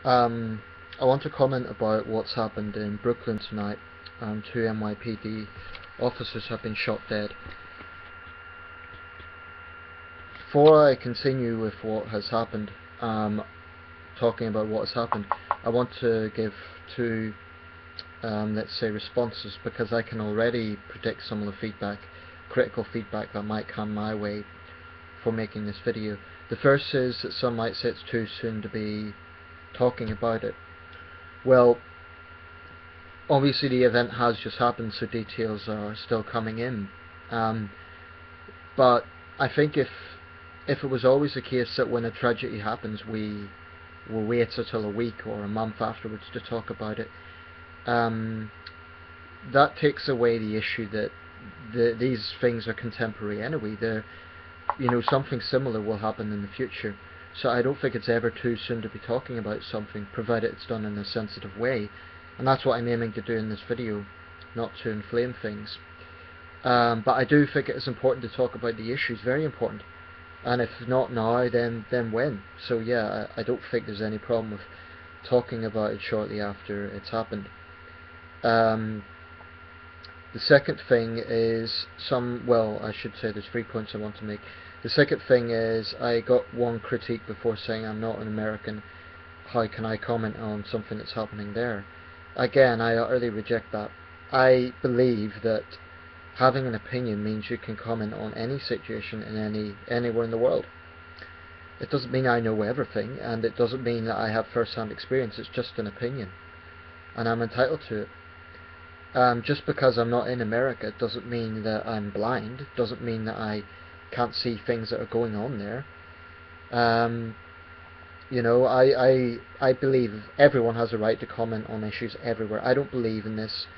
Um, I want to comment about what's happened in Brooklyn tonight. Two NYPD officers have been shot dead. Before I continue with what has happened, talking about what has happened, I want to give two, let's say, responses, because I can already predict some of the critical feedback that might come my way for making this video. The first is that some might say it's too soon to be talking about it. Well, obviously the event has just happened, so details are still coming in. Um, but I think if it was always the case that when a tragedy happens we will wait until a week or a month afterwards to talk about it, um, that takes away the issue that these things are contemporary anyway. Something similar will happen in the future. So I don't think it's ever too soon to be talking about something, provided it's done in a sensitive way. And that's what I'm aiming to do in this video, not to inflame things. But I do think it is important to talk about the issues, very important. And if not now, then when? So yeah, I don't think there's any problem with talking about it shortly after it's happened. The second thing is I should say there's 3 points I want to make. The second thing is, I got one critique before saying I'm not an American. How can I comment on something that's happening there? Again, I utterly reject that. I believe that having an opinion means you can comment on any situation in anywhere in the world. It doesn't mean I know everything, and it doesn't mean that I have first-hand experience. It's just an opinion, and I'm entitled to it. Just because I'm not in America doesn't mean that I'm blind, doesn't mean that I can't see things that are going on there. I believe everyone has a right to comment on issues everywhere. I don't believe in this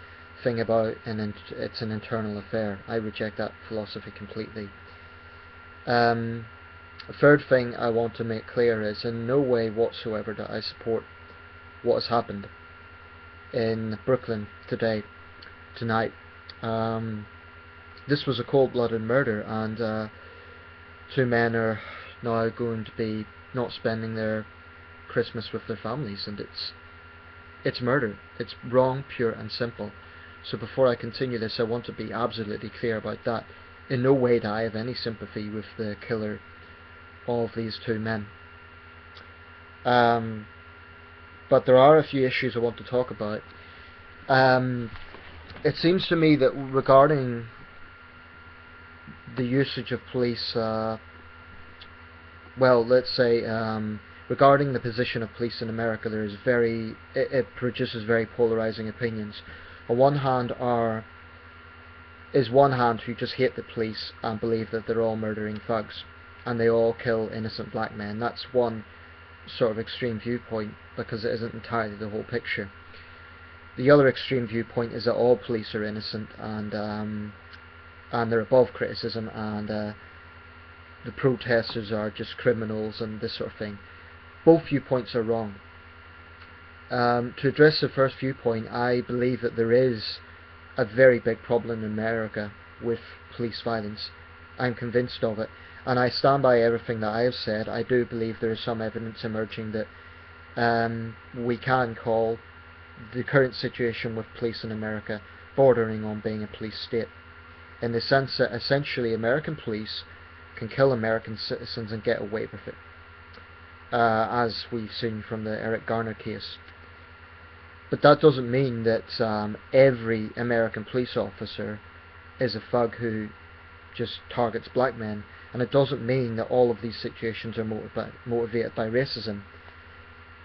thing about it's an internal affair. I reject that philosophy completely. A third thing I want to make clear is in no way whatsoever that I support what has happened in Brooklyn tonight. This was a cold-blooded murder, and two men are now going to be not spending their Christmas with their families, and it's murder. It's wrong, pure and simple. So before I continue this, I want to be absolutely clear about that. In no way do I have any sympathy with the killer of these two men. But there are a few issues I want to talk about. It seems to me that regarding the usage of police, regarding the position of police in America, it produces very polarizing opinions. On one hand is one hand who just hate the police and believe that they're all murdering thugs and they all kill innocent black men. That's one sort of extreme viewpoint, because it isn't entirely the whole picture. The other extreme viewpoint is that all police are innocent and they're above criticism, and the protesters are just criminals and this sort of thing. Both viewpoints are wrong. To address the first viewpoint, I believe that there is a very big problem in America with police violence. I'm convinced of it, and I stand by everything that I have said. I do believe there is some evidence emerging that we can call the current situation with police in America bordering on being a police state, in the sense that essentially American police can kill American citizens and get away with it, as we've seen from the Eric Garner case. But that doesn't mean that every American police officer is a thug who just targets black men, and it doesn't mean that all of these situations are motivated by racism.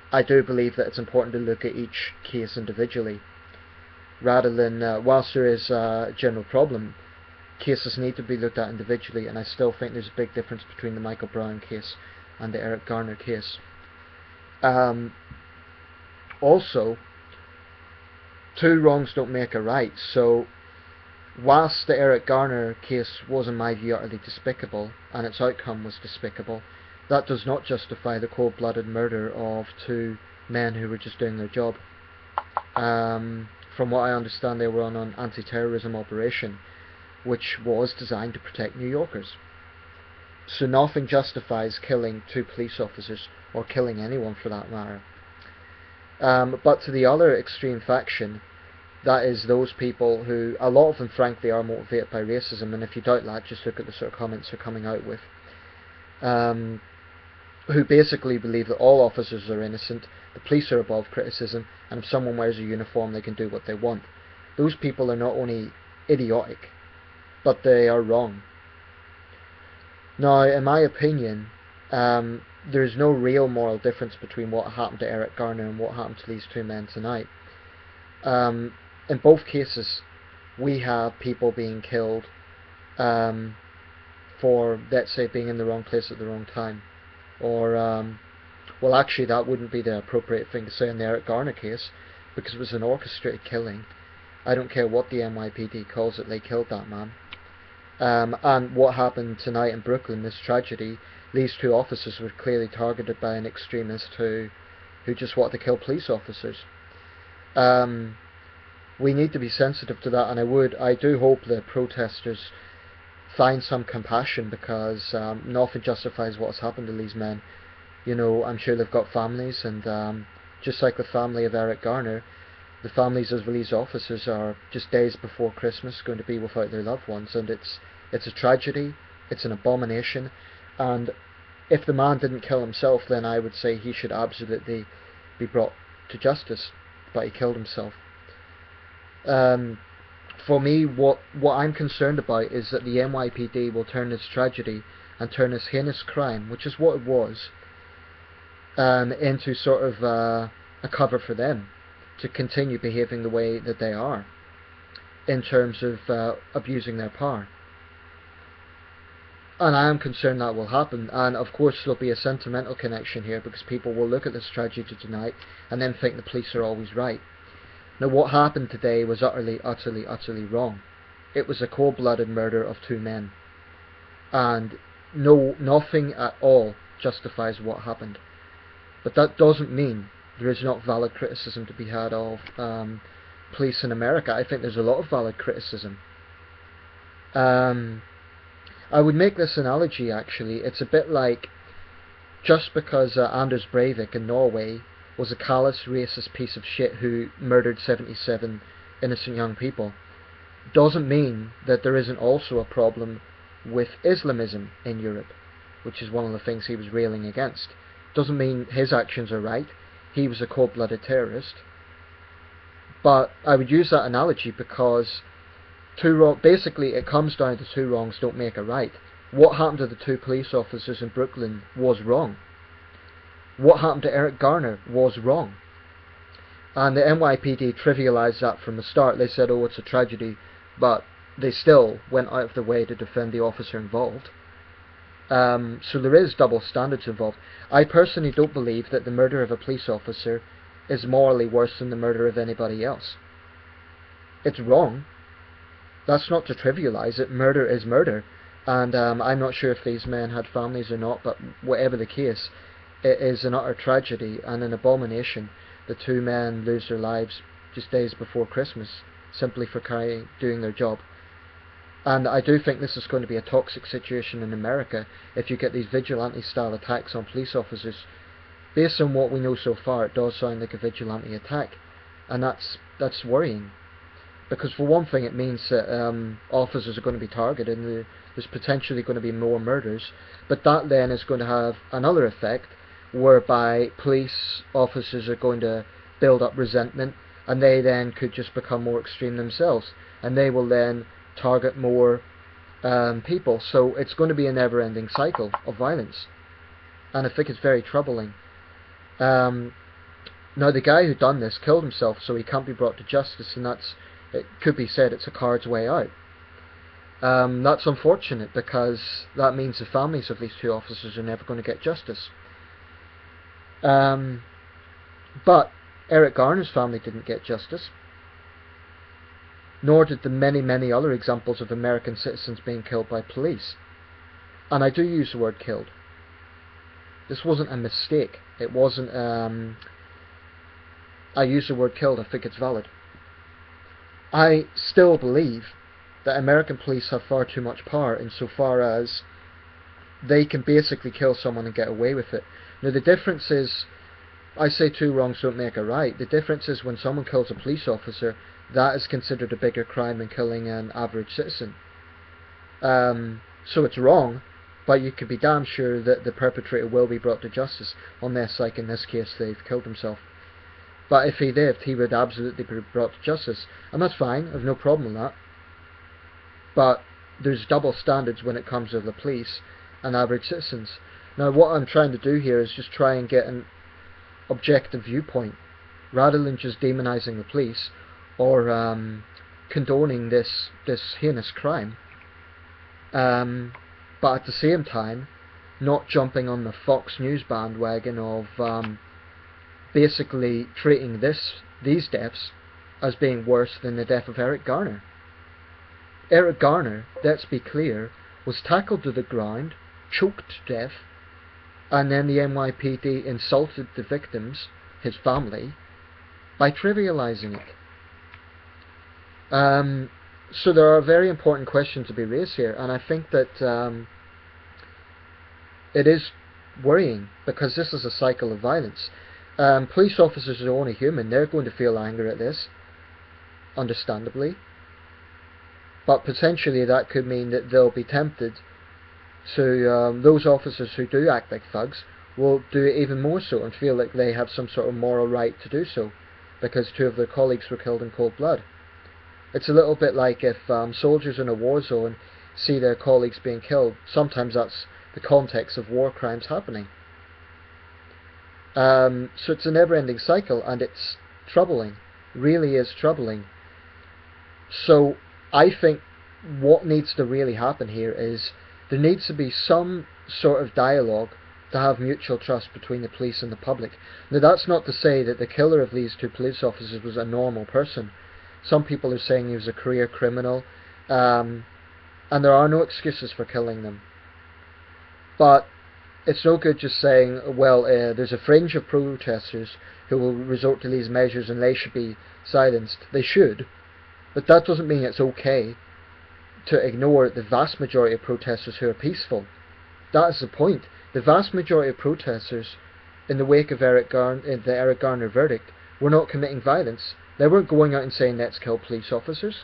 I do believe that it's important to look at each case individually, rather than, whilst there is a general problem, cases need to be looked at individually, and I still think there's a big difference between the Michael Brown case and the Eric Garner case. Also, two wrongs don't make a right, so whilst the Eric Garner case was in my view utterly despicable, and its outcome was despicable, that does not justify the cold-blooded murder of two men who were just doing their job. From what I understand, they were on an anti-terrorism operation which was designed to protect New Yorkers. So nothing justifies killing two police officers, or killing anyone for that matter. But to the other extreme faction, that is those people who, a lot of them frankly are motivated by racism, and if you doubt that, just look at the sort of comments they're coming out with, who basically believe that all officers are innocent, the police are above criticism, and if someone wears a uniform they can do what they want. Those people are not only idiotic, but they are wrong. Now, in my opinion, there is no real moral difference between what happened to Eric Garner and what happened to these two men tonight. In both cases, we have people being killed for, let's say, being in the wrong place at the wrong time. Or, well, actually, that wouldn't be the appropriate thing to say in the Eric Garner case, because it was an orchestrated killing. I don't care what the NYPD calls it, they killed that man. And what happened tonight in Brooklyn, this tragedy, these two officers were clearly targeted by an extremist who just wanted to kill police officers. We need to be sensitive to that, and I do hope the protesters find some compassion, because nothing justifies what's happened to these men. You know, I'm sure they've got families, and just like the family of Eric Garner, the families of these officers are just days before Christmas going to be without their loved ones, and it's a tragedy, it's an abomination, and if the man didn't kill himself, then I would say he should absolutely be brought to justice, but he killed himself. For me, what I'm concerned about is that the NYPD will turn this tragedy and turn this heinous crime, which is what it was, into sort of a cover for them to continue behaving the way that they are in terms of abusing their power. And I am concerned that will happen, and of course there'll be a sentimental connection here, because people will look at this tragedy tonight and then think the police are always right. Now, what happened today was utterly wrong. It was a cold-blooded murder of two men, and nothing at all justifies what happened. But that doesn't mean there is not valid criticism to be had of police in America. I think there's a lot of valid criticism. I would make this analogy, actually. It's a bit like, just because Anders Breivik in Norway was a callous, racist piece of shit who murdered 77 innocent young people, doesn't mean that there isn't also a problem with Islamism in Europe, which is one of the things he was railing against. Doesn't mean his actions are right. He was a cold-blooded terrorist. But I would use that analogy because basically it comes down to two wrongs don't make a right. What happened to the two police officers in Brooklyn was wrong. What happened to Eric Garner was wrong. And the NYPD trivialized that from the start. They said, oh, it's a tragedy, but they still went out of their way to defend the officer involved. So there is double standards involved. I personally don't believe that the murder of a police officer is morally worse than the murder of anybody else. It's wrong. That's not to trivialize it. Murder is murder. And I'm not sure if these men had families or not, but whatever the case, it is an utter tragedy and an abomination. The two men lose their lives just days before Christmas, simply for doing their job. And I do think this is going to be a toxic situation in America if you get these vigilante-style attacks on police officers. Based on what we know so far, it does sound like a vigilante attack, and that's worrying. Because for one thing, it means that officers are going to be targeted, and there's potentially going to be more murders. But that then is going to have another effect, whereby police officers are going to build up resentment, and they then could just become more extreme themselves, and they will then target more people. So it's going to be a never-ending cycle of violence, and I think it's very troubling. Now, the guy who done this killed himself, so he can't be brought to justice, and it could be said it's a card's way out. That's unfortunate, because that means the families of these two officers are never going to get justice. But Eric Garner's family didn't get justice, nor did the many other examples of American citizens being killed by police. And I do use the word killed. This wasn't a mistake. It wasn't, I use the word killed, I think it's valid. I still believe that American police have far too much power insofar as they can basically kill someone and get away with it. Now, the difference is, I say two wrongs don't make a right. The difference is when someone kills a police officer, that is considered a bigger crime than killing an average citizen. So it's wrong, but you can be damn sure that the perpetrator will be brought to justice, unless, like in this case, they've killed himself. But if he lived, he would absolutely be brought to justice, and that's fine. I have no problem with that. But there's double standards when it comes to the police and average citizens. Now, what I'm trying to do here is just try and get an objective viewpoint, rather than just demonizing the police or condoning this heinous crime. But at the same time, not jumping on the Fox News bandwagon of basically treating these deaths as being worse than the death of Eric Garner. Eric Garner, let's be clear, was tackled to the ground, choked to death, and then the NYPD insulted the victims, his family, by trivializing it. So there are very important questions to be raised here, and I think that it is worrying, because this is a cycle of violence. Police officers are only human. They're going to feel anger at this, understandably, but potentially that could mean that they'll be tempted to, those officers who do act like thugs will do it even more so and feel like they have some sort of moral right to do so, because two of their colleagues were killed in cold blood. It's a little bit like if soldiers in a war zone see their colleagues being killed. Sometimes that's the context of war crimes happening. So it's a never-ending cycle, and it's troubling. Really is troubling. So I think what needs to really happen here is there needs to be some sort of dialogue to have mutual trust between the police and the public. Now, that's not to say that the killer of these two police officers was a normal person. Some people are saying he was a career criminal, and there are no excuses for killing them. But it's no good just saying, well, there's a fringe of protesters who will resort to these measures and they should be silenced. They should, but that doesn't mean it's okay to ignore the vast majority of protesters who are peaceful. That is the point. The vast majority of protesters in the wake of the Eric Garner verdict were not committing violence. They weren't going out and saying, let's kill police officers.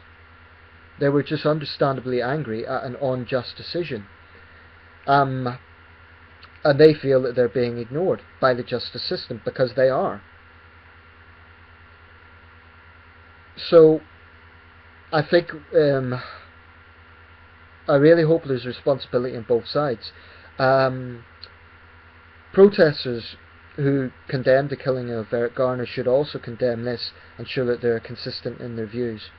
They were just understandably angry at an unjust decision. And they feel that they're being ignored by the justice system, because they are. So I think I really hope there's responsibility on both sides. Protesters who condemn the killing of Eric Garner should also condemn this and show that they're consistent in their views.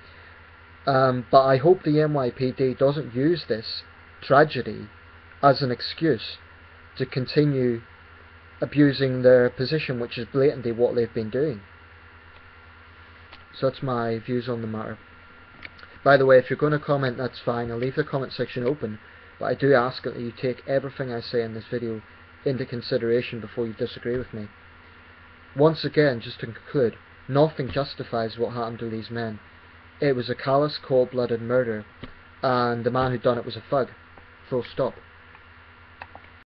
But I hope the NYPD doesn't use this tragedy as an excuse to continue abusing their position, which is blatantly what they've been doing. So that's my views on the matter. By the way, if you're going to comment, that's fine. I'll leave the comment section open, but I do ask that you take everything I say in this video into consideration before you disagree with me. Once again, just to conclude, nothing justifies what happened to these men. It was a callous, cold-blooded murder, and the man who done it was a thug. Full stop.